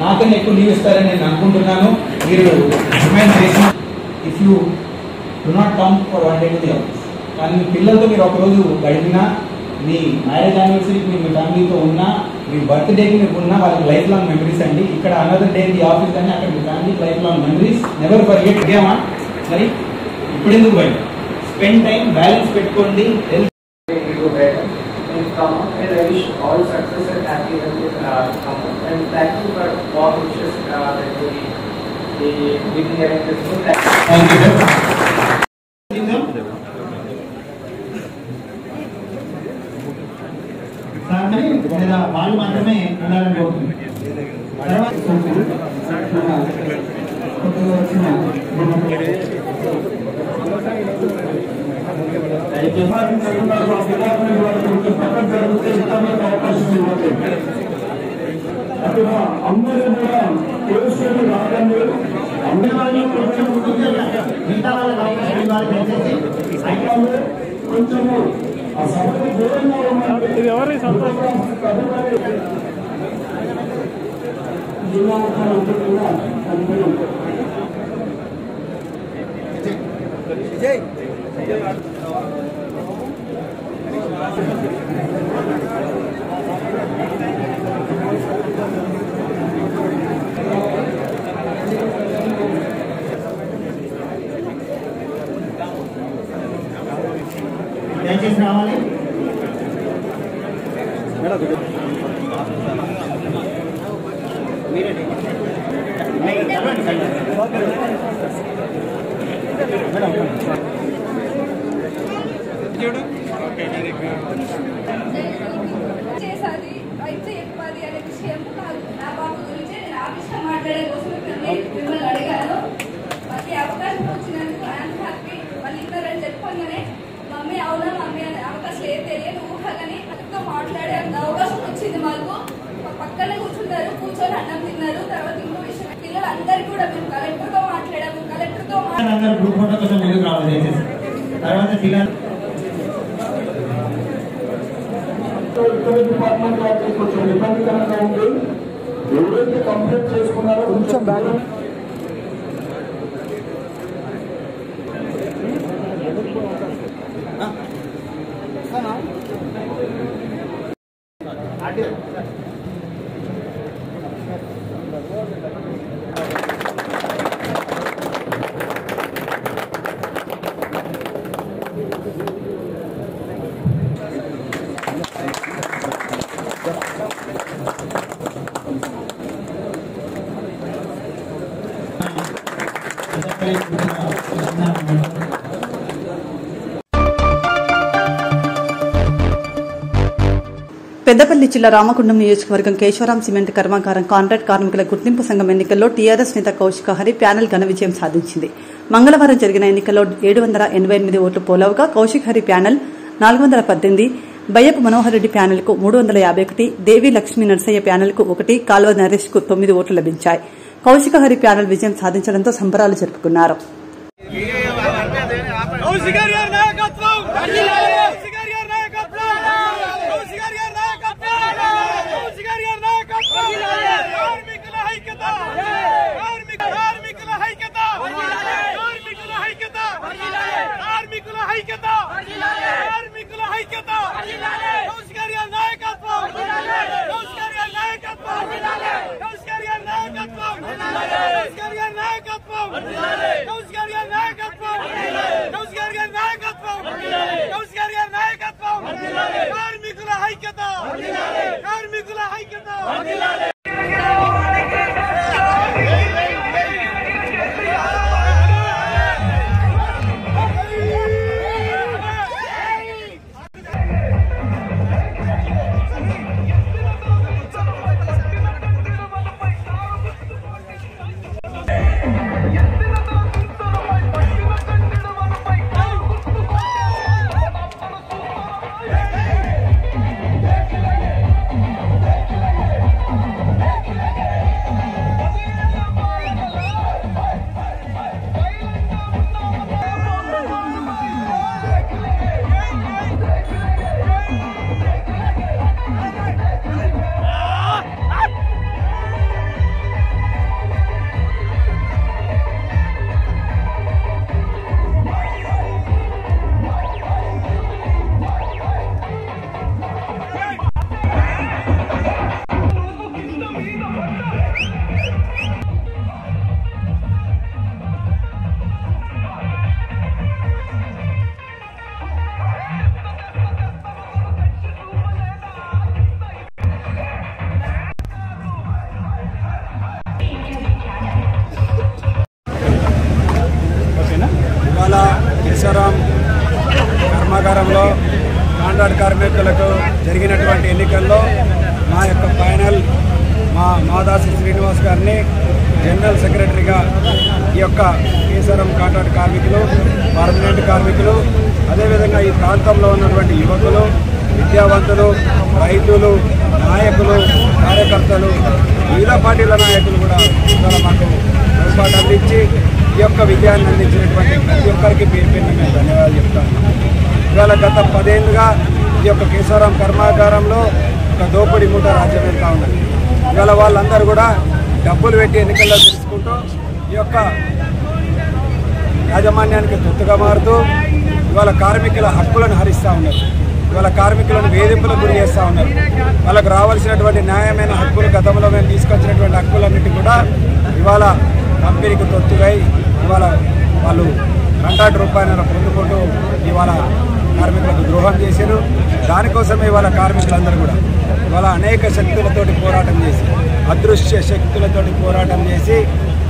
నాకన్నా ఎక్కువ లీవ్ ఇస్తారని నేను అనుకుంటున్నాను. మీరు రిమైండ్ చేసిన if you do not come for 1 day to the office, కానీ మీ పిల్లలతో మీరు ఒకరోజు గడిపినా, మీ మ్యారేజ్ యానివర్సరీకి మీరు మీ ఫ్యామిలీతో ఉన్నా, మీ బర్త్డేకి మీకు ఉన్నా, వాళ్ళకి లైఫ్ లాంగ్ మెమరీస్ అండి. ఇక్కడ అనదర్ డే ది ఆఫీస్ కానీ అక్కడ మీ ఫ్యామిలీకి lifelong memories. Never forget. అడిగామా మరి ఇప్పుడు ఎందుకు బయట స్పెండ్ టైం, బ్యాలెన్స్ పెట్టుకోండి. Health and I wish all success and happiness with and thank you for all wishes that the meeting arrangements. Thank you, sir. లేదా వాళ్ళు మాత్రమే ఉండాలని కోరుతుంది. అందరూ కూడా తెలుసుకొని రాకండి. కొంచెము ఆ సభకు దూరంగా ఉన్నారు. జిల్లా ముఖ్యమంత్రి కూడా దయచేసి రావాలి. చేసాది అయితే చెప్పాలి అనే విషయం నా బాబు గురించి నేను ఆ విషయం మాట్లాడే కోసం మిమ్మల్ని అడిగాను. మాకు అవకాశం వచ్చినందుకు ఐఎమ్ హ్యాపీ. వాళ్ళు ఇద్దరని చెప్పగానే మమ్మీ అవునా మమ్మీ అనే అవకాశం ఏం తెలియదు, ఊహగానే అతనితో మాట్లాడే అంత అవకాశం వచ్చింది. మాకు పక్కనే కూర్చున్నారు, కూర్చొని అన్నం తిన్నారు. తర్వాత ఇంకో విషయం, పిల్లలందరికీ కూడా మేము కలెక్టర్తో మాట్లాడాము. కలెక్టర్తో గ్రూప్ ఫోటో కోసం ముందుకు రావాలి. తర్వాత డిపార్ట్మెంట్ వాళ్ళకి కొంచెం ఇబ్బందికరంగా ఉంది. ఎవరైతే కంప్లీట్ చేసుకున్నారో కొంచెం బ్యాక్ పెద్దపల్లి జిల్లా రామగుండం నియోజకవర్గం కేశవరాం సిమెంట్ కర్మాగారం కాంట్రాక్ట్ కార్మికుల గుర్తింపు సంఘం ఎన్నికల్లో టీఆర్ఎస్ నేత కౌశిక హరి ప్యానెల్ ఘన విజయం సాధించింది. మంగళవారం జరిగిన ఎన్నికల్లో 788 ఓట్లు పోలవగా కౌశిక్ హరి ప్యానెల్ 418, బయ్యపు మనోహర్ రెడ్డి ప్యానెల్కు 351, దేవి లక్ష్మీ నరసయ్య ప్యానెల్కు 1, కాల్వ నరేష్కు 9 ఓట్లు లభించాయి. కౌశిక హరి ప్యానెల్ విజయం సాధించడంతో సంబరాలు జరుపుకున్నారు. కేశవరాం కర్మాగారంలో కాంట్రాక్ట్ కార్మికులకు జరిగినటువంటి ఎన్నికల్లో మా యొక్క ప్యానెల్ మా మాదాసి శ్రీనివాస్ గారిని జనరల్ సెక్రటరీగా ఈ యొక్క కేశవరాం కాంట్రాక్ట్ కార్మికులు, పర్మనెంట్ కార్మికులు, అదేవిధంగా ఈ ప్రాంతంలో ఉన్నటువంటి యువకులు, విద్యావంతులు, రైతులు, నాయకులు, కార్యకర్తలు, వివిధ పార్టీల నాయకులు కూడా ఇవాళ మాకు తోడ్పాటు అందించి ఈ యొక్క విజయాన్ని అందించినటువంటి ప్రతి ఒక్కరికి పేరు పేరున మేము ధన్యవాదాలు చెప్తాము. ఇవాళ గత 10 ఏళ్ళుగా ఈ యొక్క కేశవరాం కర్మాగారంలో ఒక దోపిడీ మూట రాజ్యం వెళ్తూ ఉన్నది. ఇవాళ వాళ్ళందరూ కూడా డబ్బులు పెట్టి ఎన్నికల్లో తెలుసుకుంటూ ఈ యొక్క యాజమాన్యానికి తొత్తుగా మారుతూ ఇవాళ కార్మికుల హక్కులను హరిస్తూ ఉన్నారు. ఇవాళ కార్మికులను వేధింపులకు గురి చేస్తూ ఉన్నారు. వాళ్ళకు రావాల్సినటువంటి న్యాయమైన హక్కులు, గతంలో మేము తీసుకొచ్చినటువంటి హక్కులన్నిటి కూడా ఇవాళ కంపెనీకి తొత్తుగా ఇవాళ వాళ్ళు కాంట్రాక్ట్ రూపాయలు పొందుకుంటూ ఇవాళ కార్మికులకు ద్రోహం చేశారు. దానికోసమే ఇవాళ కార్మికులందరూ కూడా ఇవాళ అనేక శక్తులతోటి పోరాటం చేసి, అదృశ్య శక్తులతోటి పోరాటం చేసి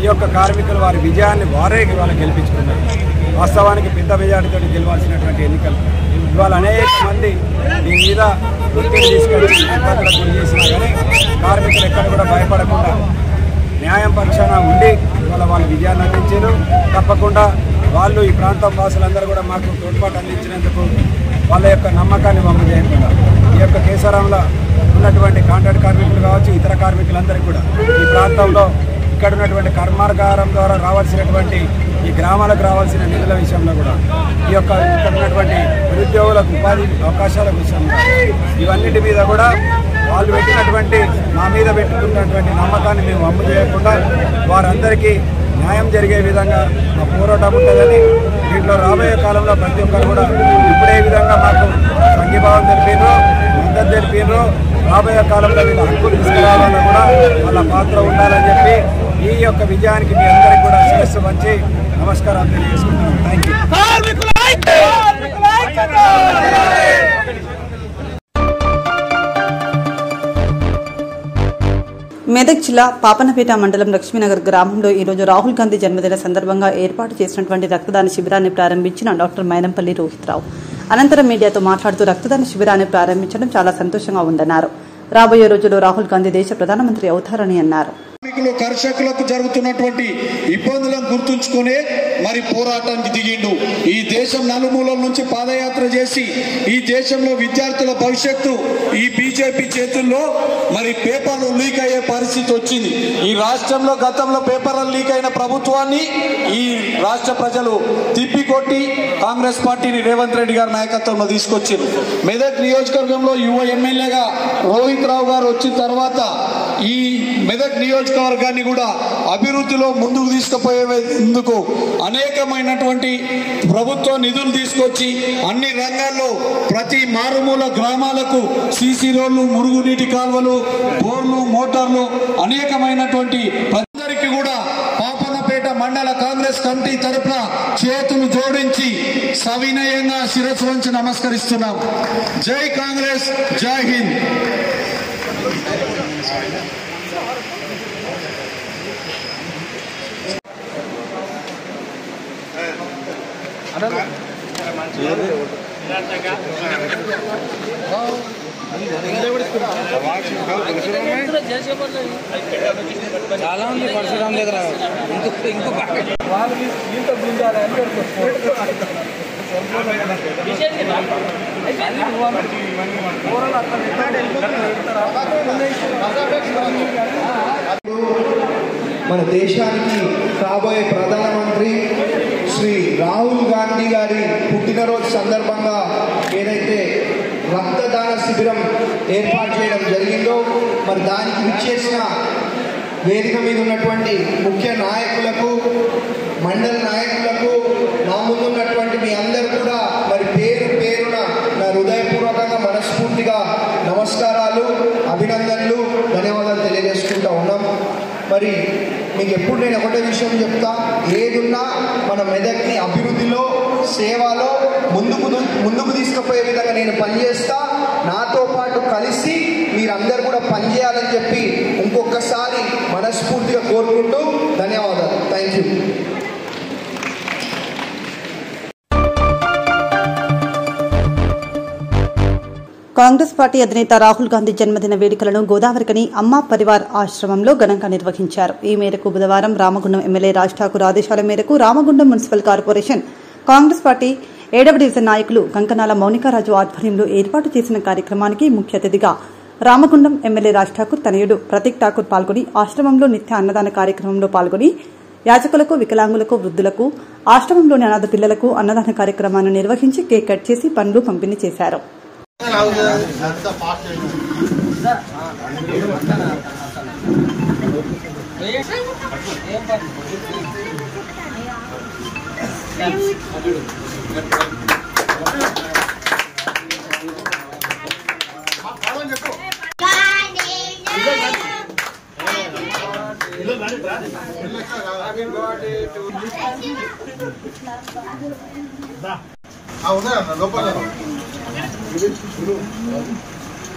ఈ యొక్క కార్మికులు వారి విజయాన్ని వారే ఇవాళ గెలిపించుకున్నారు. వాస్తవానికి పెద్ద మెజార్టీతో గెలవాల్సినటువంటి ఎన్నికలు ఇవాళ అనేక మంది దీని మీద ఒత్తిడి తీసుకెళ్ళి ఇబ్బందులకు గురి చేసినా కానీ కార్మికులు ఎక్కడ కూడా భయపడకుండా న్యాయం పక్షాన ఉండి ఇవాళ వాళ్ళు విజయాన్ని అందించారు. తప్పకుండా వాళ్ళు ఈ ప్రాంతం వాసులందరూ కూడా మాకు తోడ్పాటు అందించినందుకు వాళ్ళ యొక్క నమ్మకాన్ని వమ్ము చేయకుండా ఈ యొక్క కేశవరాంలో ఉన్నటువంటి కాంట్రాక్ట్ కార్మికులు కావచ్చు, ఇతర కార్మికులందరికీ కూడా ఈ ప్రాంతంలో ఇక్కడ ఉన్నటువంటి కర్మాగారం ద్వారా రావాల్సినటువంటి ఈ గ్రామాలకు రావాల్సిన నిధుల విషయంలో కూడా ఈ యొక్క ఇక్కడ ఉన్నటువంటి నిరుద్యోగులకు ఉపాధి అవకాశాల విషయంలో ఇవన్నిటి మీద కూడా వాళ్ళు పెట్టినటువంటి మా మీద పెట్టుకున్నటువంటి నమ్మకాన్ని మేము వమ్ము చేయకుండా వారందరికీ న్యాయం జరిగే విధంగా మా పోరాటం ఉంటుందని, దీంట్లో రాబోయే కాలంలో ప్రతి ఒక్కరు కూడా ఇప్పుడే విధంగా మాకు సంఘీభావం తెలిపినో, మద్దతు తెలిపినో, రాబోయే కాలంలో వీళ్ళ హక్కులు తీసుకురావాలని కూడా వాళ్ళ పాత్ర ఉండాలని చెప్పి ఈ యొక్క విజయానికి మీ అందరికీ కూడా శిరస్సు వంచి నమస్కారాలు తెలియజేసుకుంటున్నాను. Thank you. మెదక్ జిల్లా పాపనపేట మండలం లక్ష్మీనగర్ గ్రామంలో ఈరోజు రాహుల్ గాంధీ జన్మదిన సందర్భంగా ఏర్పాటు చేసినటువంటి రక్తదాన శిబిరాన్ని ప్రారంభించిన డాక్టర్ మైనంపల్లి రోహిత్రావు అనంతరం మీడియాతో మాట్లాడుతూ రక్తదాన శిబిరాన్ని ప్రారంభించడం చాలా సంతోషంగా ఉందన్నారు. రాబోయే రోజుల్లో రాహుల్ గాంధీ దేశ ప్రధానమంత్రి అవుతారని అన్నారు. కర్షకులకు జరుగుతున్నటువంటి ఇబ్బందులను గుర్తుంచుకునే మరి పోరాటానికి దిగిండు. ఈ దేశం నలుమూలల నుంచి పాదయాత్ర చేసి ఈ దేశంలో విద్యార్థుల భవిష్యత్తు ఈ బీజేపీ చేతుల్లో మరి పేపర్లు లీక్ అయ్యే పరిస్థితి వచ్చింది. ఈ రాష్ట్రంలో గతంలో పేపర్లు లీక్ అయిన ప్రభుత్వాన్ని ఈ రాష్ట్ర ప్రజలు తిప్పికొట్టి కాంగ్రెస్ పార్టీని రేవంత్ రెడ్డి గారి నాయకత్వంలో తీసుకొచ్చారు. మెదక్ నియోజకవర్గంలో యువ ఎమ్మెల్యేగా రోహిత్ రావు గారు వచ్చిన తర్వాత ఈ మెదక్ నియోజకవర్గాన్ని కూడా అభివృద్ధిలో ముందుకు తీసుకుపోయేందుకు అనేకమైనటువంటి ప్రభుత్వ నిధులు తీసుకొచ్చి అన్ని రంగాల్లో ప్రతి మారుమూల గ్రామాలకు సీసీ రోడ్లు, మురుగునీటి కాల్వలు, బోర్లు, మోటార్లు అనేకమైనటువంటి అందరికీ కూడా పాపన్నపేట మండల కాంగ్రెస్ కమిటీ తరఫున చేతులు జోడించి సవినయంగా శిరస్సు వంచి నమస్కరిస్తున్నాం. జై కాంగ్రెస్, జై హింద్. చాలా ఉంది పరశురాం దగ్గర మన దేశానికి కాబోయే ప్రధానమంత్రి శ్రీ రాహుల్ గాంధీ గారి పుట్టినరోజు సందర్భంగా ఏదైతే రక్తదాన శిబిరం ఏర్పాటు చేయడం జరిగిందో మరి దానికి విచ్చేసిన వేదిక మీద ఉన్నటువంటి ముఖ్య నాయకులకు, మండల నాయకులకు, నా ముందున్నటువంటి మీ అందరూ కూడా మరి పేరు పేరున నా హృదయపూర్వకంగా మనస్ఫూర్తిగా నమస్కారాలు, అభినందనలు, ధన్యవాదాలు తెలియజేసుకుంటూ ఉన్నాం. మరి మీకు ఎప్పుడు నేను ఒకటే విషయం చెప్తా, ఏదున్నా మన మెదక్ని అభివృద్ధిలో, సేవలో ముందుకు తీసుకుపోయే విధంగా నేను పనిచేస్తా. నాతో పాటు కలిసి మీరందరూ కూడా పనిచేయాలని చెప్పి ఇంకొకసారి మనస్ఫూర్తిగా కోరుకుంటూ ధన్యవాదాలు. Thank you. కాంగ్రెస్ పార్టీ అధినేత రాహుల్ గాంధీ జన్మదిన వేడుకలను గోదావరికని అమ్మా పరివార్ ఆశ్రమంలో ఘనంగా నిర్వహించారు. ఈ మేరకు బుధవారం రామగుండం ఎమ్మెల్యే రాజ్ ఠాకూర్ ఆదేశాల మేరకు Ramagundam municipal corporation Congress party 7వ డివిజన్ నాయకులు కంకనాల మౌనికారాజు ఆధ్వర్యంలో ఏర్పాటు చేసిన కార్యక్రమానికి ముఖ్య అతిథిగా రామగుండం ఎమ్మెల్యే రాజ్ ఠాకూర్ తనయుడు ప్రతీక్ ఠాకూర్ పాల్గొని ఆశ్రమంలో నిత్య అన్నదాన కార్యక్రమంలో పాల్గొని యాచకులకు, వికలాంగులకు, వృద్ధులకు, ఆశ్రమంలోని అనాథ పిల్లలకు అన్నదాన కార్యక్రమాన్ని నిర్వహించి కేక్ కట్ చేసి పండ్లు పంపిణీ చేశారు.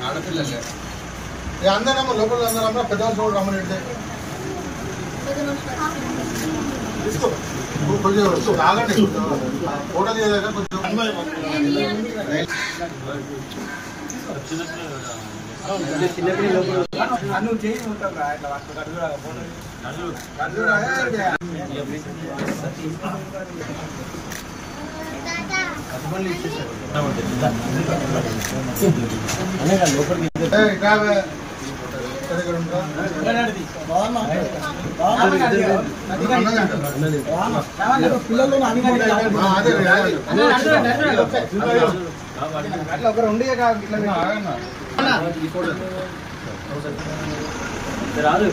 ఆడపిల్లలే అందరమ్మ లోపల అందరమ్మ పెద్దవాళ్ళు చూడ రమ్మని తీసుకో కొంచెం ఆగండి ఫోటో తీయలేక కొంచెం ఒకరు ఉండి రాదు.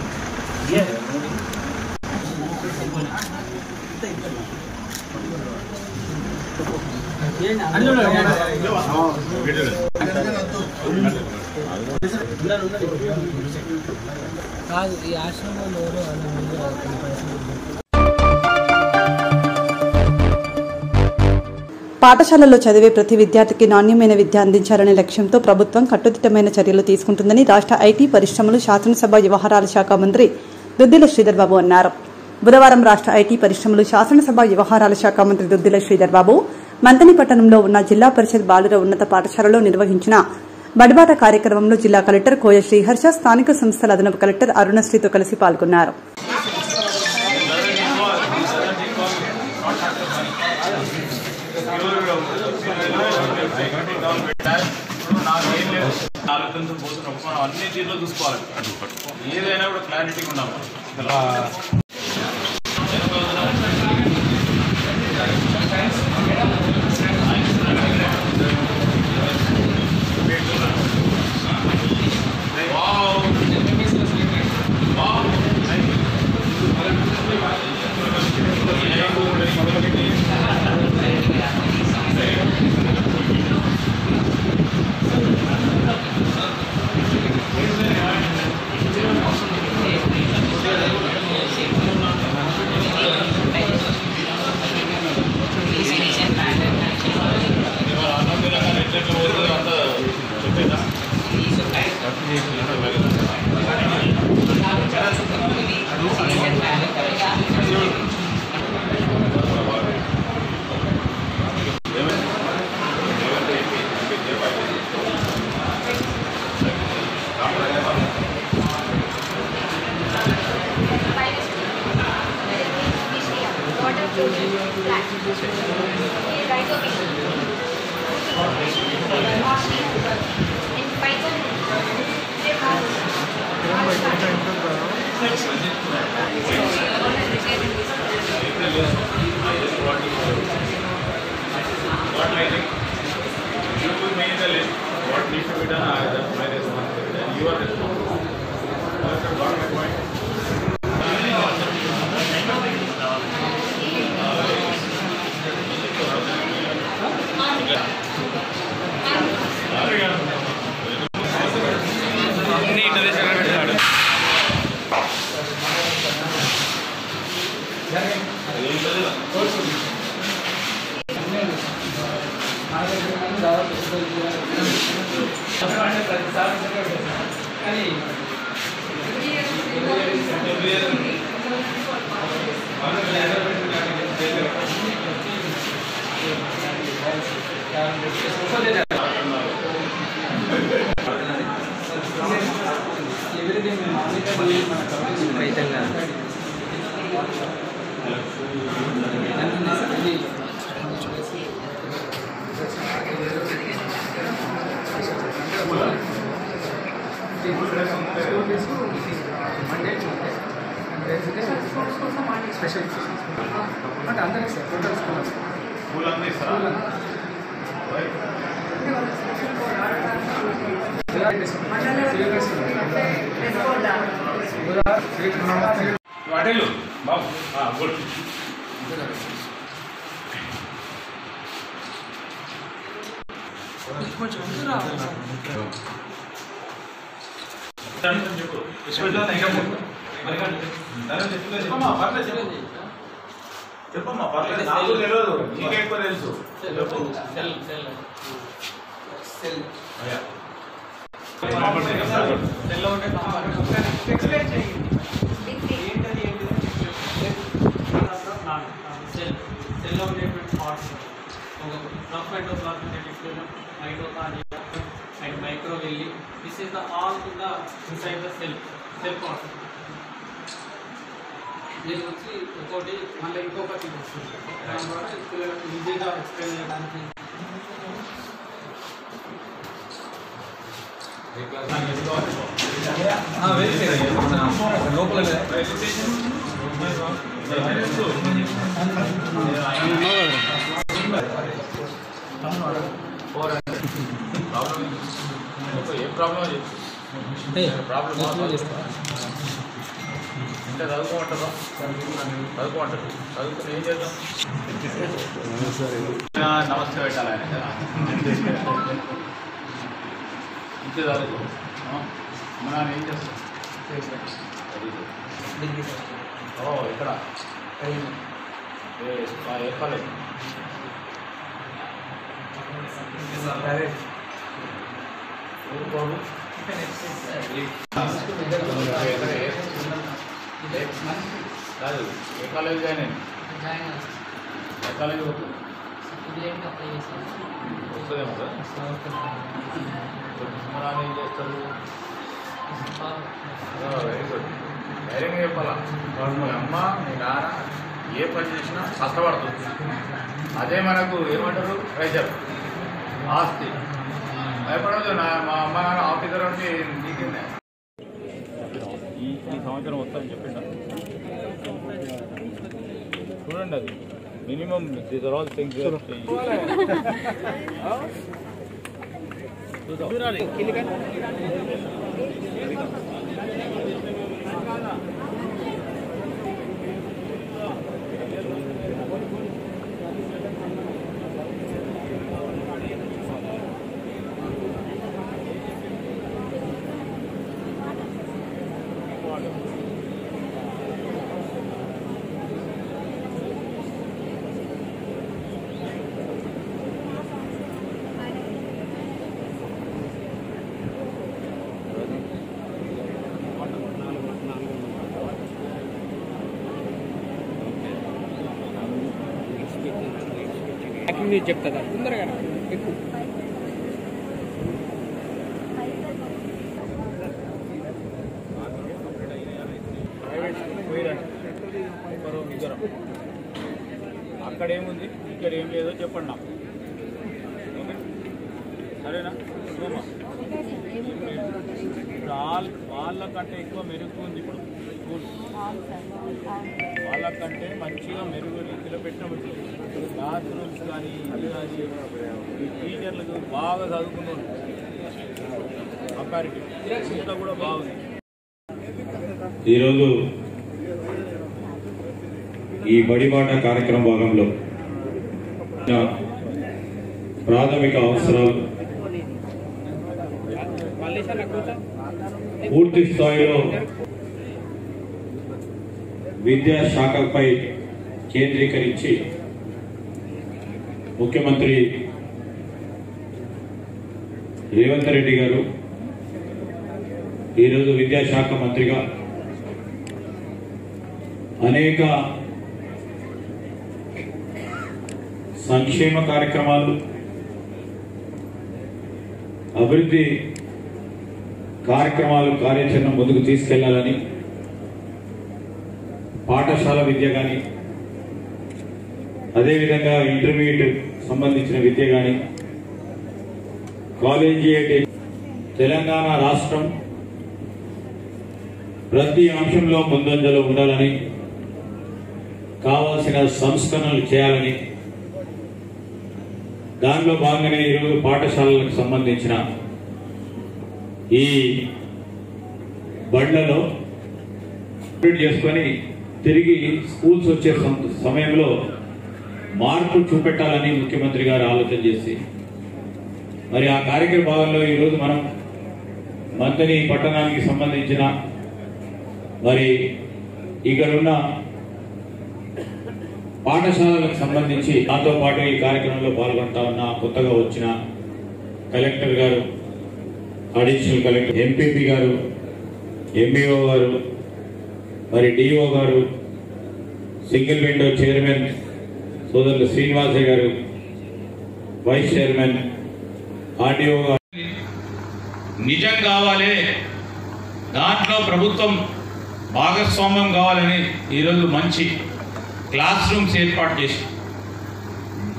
కాదు ఈ ఆశ్రమంలో పాఠశాలల్లో చదివే ప్రతి విద్యార్థికి నాణ్యమైన విద్య అందించాలనే లక్ష్యంతో ప్రభుత్వం కట్టుదిట్టమైన చర్యలు తీసుకుంటుందని రాష్ట్ర ఐటీ పరిశ్రమలు శాసనసభ వ్యవహారాల శాఖ మంత్రి దుద్దిల శ్రీధర్ బాబు అన్నారు. బుధవారం రాష్ట్ర ఐటీ పరిశ్రమలు శాసనసభ వ్యవహారాల శాఖ మంత్రి దుద్దిల శ్రీధర్ బాబు మంతని పట్టణంలో ఉన్న జిల్లా పరిషత్ బాలుర ఉన్నత పాఠశాలలో నిర్వహించిన బడిబాట కార్యక్రమంలో జిల్లా కలెక్టర్ కోయ శ్రీహర్ష, స్థానిక సంస్థల అదనపు కలెక్టర్ అరుణశ్రీతో కలిసి పాల్గొన్నారు. అన్ని తీరులో చూసుకోవాలి, ఏదైనా కూడా క్లారిటీగా ఉండాలి. What needs to be done, that's my responsibility. You are responsible. Got my point? Special అంటే అందరికి సార్ టోటల్ స్కూల్ అంతా ఇస్తారా? అటెలు బాబు గుడ్ చెప్పు చెప్పమ్మా పర్లేదు చెప్పమ్మా పర్లేదు నాకు తెలియదు నీకు ఎక్కువ తెలుసు సెల్లో ఉండేటువంటి parts rough and microvilli. This is the all in the inside the cell part. దీని వచ్చి ఒకటి మళ్ళీ ఇంకొకటి వస్తుంది. దాని ద్వారా పిల్లలకు ఈజీగా ఎక్స్ప్లెయిన్ చేయడానికి లోపల ఏ ప్రాబ్లం ఇంకా చదువుకోమంటారా? చదువుకోమంటారు. చదువుకుని ఏం చేద్దాం? నమస్తే పెట్టాలి ఆయన ఇంతే చదువుకో. మనం ఏం చేస్తాం? ఇక్కడ ఏ కాలేజ్? ఊరుకోడు కాదు. ఏ కాలేజ్ జాయిన్ అయింది? ఏ కాలేజ్ పోతుంది? ఇమీడియట్గా అప్లై చేశాను. వస్తుందేమో సార్. ఏం చేస్తారు? Very good. ధైర్యంగా చెప్పాలా. మీ అమ్మ మీ నాన్న ఏ పని చేసినా కష్టపడుతుంది. అదే మనకు ఏమంటారు ప్రెజర్, ఆస్తి. భయపడదు. మా అమ్మ నాన్న ఆఫీసర్ ఉంటే నీకిందే. ఈ సంవత్సరం వస్తామని చెప్పిండ చూడండి. అది minimum these are all things చెప్తా తొందరగా ఎక్కువ. అక్కడ ఏముంది ఇక్కడ ఏం లేదో చెప్పండి నాకు. సరేనా? ఇప్పుడు వాళ్ళకంటే ఎక్కువ మెరుగు ఉంది ఇప్పుడు స్కూల్. వాళ్ళకంటే మంచిగా మెరుగు రీతిలో పెట్టవచ్చు. క్లాస్ రూమ్స్ కానీ ఇది కానీ టీచర్లకు బాగా చదువుకున్నారు. కంపారిటివ్ ఇంత కూడా బాగుంది. ఈరోజు ఈ బడిబాట కార్యక్రమం భాగంలో ప్రాథమిక అవసరాలు పూర్తి స్థాయిలో విద్యాశాఖపై కేంద్రీకరించి ముఖ్యమంత్రి రేవంత్ రెడ్డి గారు ఈరోజు విద్యాశాఖ మంత్రిగా అనేక సంక్షేమ కార్యక్రమాలు, అభివృద్ధి కార్యక్రమాలు కార్యాచరణ ముందుకు తీసుకెళ్లాలని, పాఠశాల విద్య కానీ అదేవిధంగా ఇంటర్మీడియట్ సంబంధించిన విద్య కానీ కాలేజియేట్ తెలంగాణ రాష్ట్రం ప్రతి అంశంలో ముందంజలో ఉండాలని, కావాల్సిన సంస్కరణలు చేయాలని, దానిలో భాగంగానే ఈరోజు పాఠశాలలకు సంబంధించిన ఈ బండ్లలో కంప్లీట్ చేసుకొని తిరిగి స్కూల్స్ వచ్చే సమయంలో మార్పు చూపెట్టాలని ముఖ్యమంత్రి గారు ఆలోచన చేసి మరి ఆ కార్యక్రమ భాగంలో ఈరోజు మనం మంతని పట్టణానికి సంబంధించిన మరి ఇక్కడున్న పాఠశాలలకు సంబంధించి నాతో పాటు ఈ కార్యక్రమంలో పాల్గొంటా ఉన్న కొత్తగా వచ్చిన కలెక్టర్ గారు, అడిషనల్ కలెక్టర్, ఎంపీపీ గారు, ఎంఈఓ గారు, మరి డిఓ గారు, సింగిల్ విండో చైర్మన్ సోదరులు శ్రీనివాస గారు, వైస్ చైర్మన్, ఆర్డీఓ గారు, నిజం కావాలి, దాంట్లో ప్రభుత్వం భాగస్వామ్యం కావాలని ఈరోజు మంచి క్లాస్ రూమ్స్ ఏర్పాటు చేసి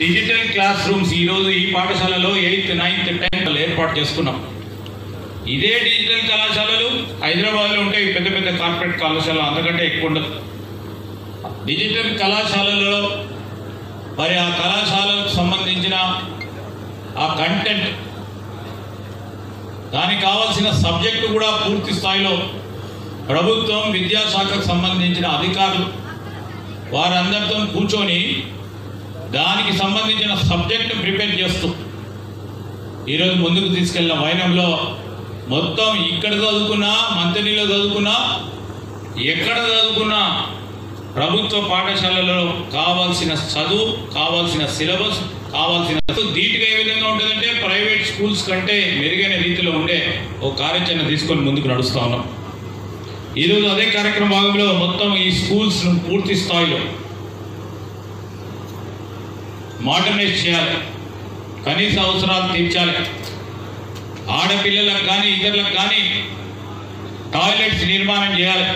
డిజిటల్ క్లాస్ రూమ్స్ ఈరోజు ఈ పాఠశాలలో 8th, 9th, 10th ఏర్పాటు చేసుకున్నాం. ఇదే డిజిటల్ కళాశాలలు హైదరాబాద్లో ఉంటాయి, పెద్ద పెద్ద కార్పొరేట్ కళాశాలలు అంతకంటే ఎక్కువ ఉండదు. డిజిటల్ కళాశాలలో మరి ఆ కళాశాలకు సంబంధించిన ఆ కంటెంట్, దానికి కావాల్సిన సబ్జెక్టు కూడా పూర్తి స్థాయిలో ప్రభుత్వం విద్యాశాఖకు సంబంధించిన అధికారులు వారందరితో కూర్చొని దానికి సంబంధించిన సబ్జెక్టు ప్రిపేర్ చేస్తూ ఈరోజు ముందుకు తీసుకెళ్ళిన వైనంలో మొత్తం ఇక్కడ చదువుకున్నా, మంత్రిలో చదువుకున్నా, ఎక్కడ చదువుకున్నా ప్రభుత్వ పాఠశాలలో కావాల్సిన చదువు, కావాల్సిన సిలబస్, కావాల్సిన ధీటుగా ఏ విధంగా ఉంటుందంటే ప్రైవేట్ స్కూల్స్ కంటే మెరుగైన రీతిలో ఉండే ఒక కార్యాచరణ తీసుకొని ముందుకు నడుస్తూ ఉన్నాం. ఈరోజు అదే కార్యక్రమ భాగంలో మొత్తం ఈ స్కూల్స్ను పూర్తి స్థాయిలో మోడర్నైజ్ చేయాలి, కనీస అవసరాలు తీర్చాలి. ఆడపిల్లలకు కానీ ఇతరులకు కానీ టాయిలెట్స్ నిర్మాణం చేయాలి.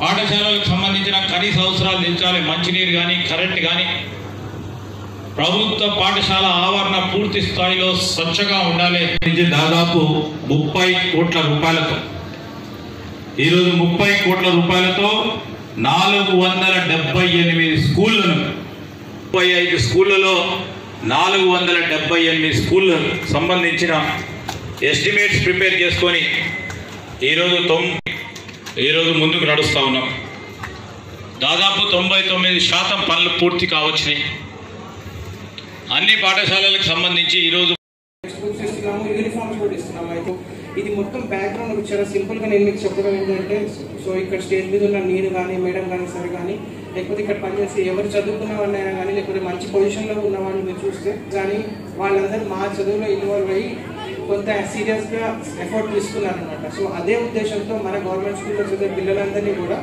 పాఠశాలలకు సంబంధించిన కనీస అవసరాలు తీర్చాలి. మంచినీరు కానీ కరెంట్ కానీ. ప్రభుత్వ పాఠశాల ఆవరణ పూర్తి స్థాయిలో స్వచ్ఛగా ఉండాలి. దాదాపు 30 కోట్ల రూపాయలతో ఈరోజు 30 కోట్ల రూపాయలతో 478 స్కూళ్లను 35 స్కూళ్లలో 478 స్కూళ్ళకు సంబంధించిన ఎస్టిమేట్స్ ప్రిపేర్ చేసుకొని ఈరోజు ముందుకు నడుస్తూ ఉన్నాం. దాదాపు 99% పనులు పూర్తి కావచ్చినాయి. అన్ని పాఠశాలలకు సంబంధించి ఈరోజు ఇస్తున్నాము, యూనిఫామ్స్ కూడా ఇస్తున్నాము. అయితే ఇది మొత్తం బ్యాక్గ్రౌండ్ చాలా సింపుల్గా నేను మీకు చెప్పడం ఏంటంటే, సో ఇక్కడ స్టేజ్ మీద ఉన్న నేను కానీ మేడం కానీ సరే కానీ, లేకపోతే ఇక్కడ పనిచేసి ఎవరు చదువుకున్న వాళ్ళైనా కానీ, లేకపోతే మంచి పొజిషన్లో ఉన్న వాళ్ళు మీరు చూస్తే కానీ వాళ్ళందరూ మా చదువులో ఇన్వాల్వ్ అయ్యి కొంత సీరియస్గా ఎఫర్ట్ తీసుకున్నారనమాట. సో అదే ఉద్దేశంతో మన గవర్నమెంట్ స్కూల్లో చదివే పిల్లలందరినీ కూడా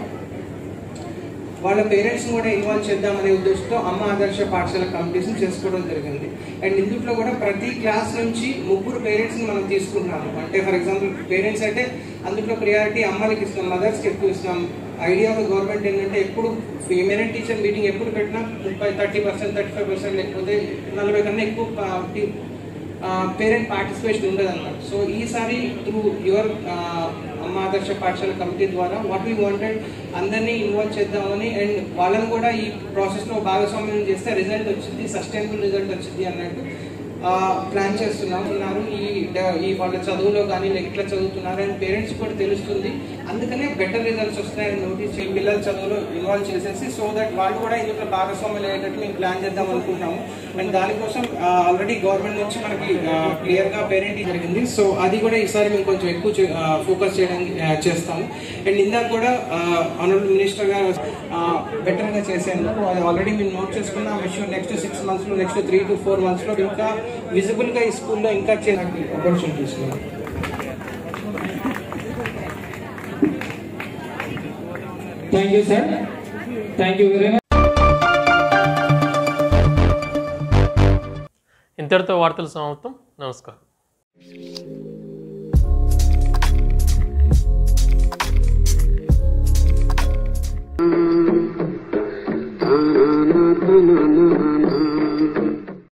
వాళ్ళ పేరెంట్స్ని కూడా ఇన్వాల్వ్ చేద్దామనే ఉద్దేశంతో అమ్మ ఆదర్శ పాఠశాల కాంపిటీషన్ చేసుకోవడం జరిగింది. అండ్ ఇందులో కూడా ప్రతి క్లాస్ నుంచి 3 పేరెంట్స్ని మనం తీసుకుంటున్నాము. అంటే ఫర్ ఎగ్జాంపుల్ పేరెంట్స్ అంటే అందులో ప్రియారిటీ అమ్మలకి ఇస్తున్నాం, మదర్స్కి ఎక్కువ ఇస్తున్నాం. ఐడియా ఆఫ్ గవర్నమెంట్ ఏంటంటే ఎప్పుడు ఫీమేల్ టీచర్ మీటింగ్ ఎప్పుడు పెట్టినా 30% 35% లేకపోతే 40 కన్నా ఎక్కువ పేరెంట్ పార్టిసిపేషన్ ఉండదు అన్నమాట. సో ఈసారి త్రూ యువర్ అమ్మ ఆదర్శ పాఠశాల కమిటీ ద్వారా వాట్ వీ వాంటెడ్ అందరినీ ఇన్వాల్వ్ చేద్దామని, అండ్ వాళ్ళని కూడా ఈ ప్రాసెస్లో భాగస్వామ్యం చేస్తే రిజల్ట్ వచ్చింది, సస్టైనబుల్ రిజల్ట్ వచ్చింది అన్నట్టు ప్లాన్ చేస్తున్నాము. ఈ వాళ్ళ చదువులో కానీ ఎట్లా చదువుతున్నారు అని పేరెంట్స్ కూడా తెలుస్తుంది. అందుకనే బెటర్ రిజల్ట్స్ వస్తాయని నోటీస్ ఈ పిల్లల చదువులో ఇన్వాల్వ్ చేసేసి, సో దట్ వాళ్ళు కూడా ఇందులో భాగస్వామ్యం అయ్యేటట్టు మేము ప్లాన్ చేద్దాం అనుకుంటున్నాము. అండ్ దానికోసం ఆల్రెడీ గవర్నమెంట్ నుంచి మనకి క్లియర్గా పేరెంటింగ్ జరిగింది. సో అది కూడా ఈసారి మేము కొంచెం ఎక్కువ ఫోకస్ చేస్తాము. అండ్ ఇందాక కూడా ఆనరబుల్ మినిస్టర్ గారు బెటర్గా చేసేందుకు అది ఆల్రెడీ మేము నోట్ చేసుకున్నాం. Next 6 months next 3 to 4 months ఇంకా విజిబుల్గా ఈ స్కూల్లో ఇంకా చేయడానికి ఆపర్చునిటీస్ ఉన్నాయి. Thank you sir, thank you very much. ఇంతటితో వార్తలు సమాప్తం. నమస్కారం.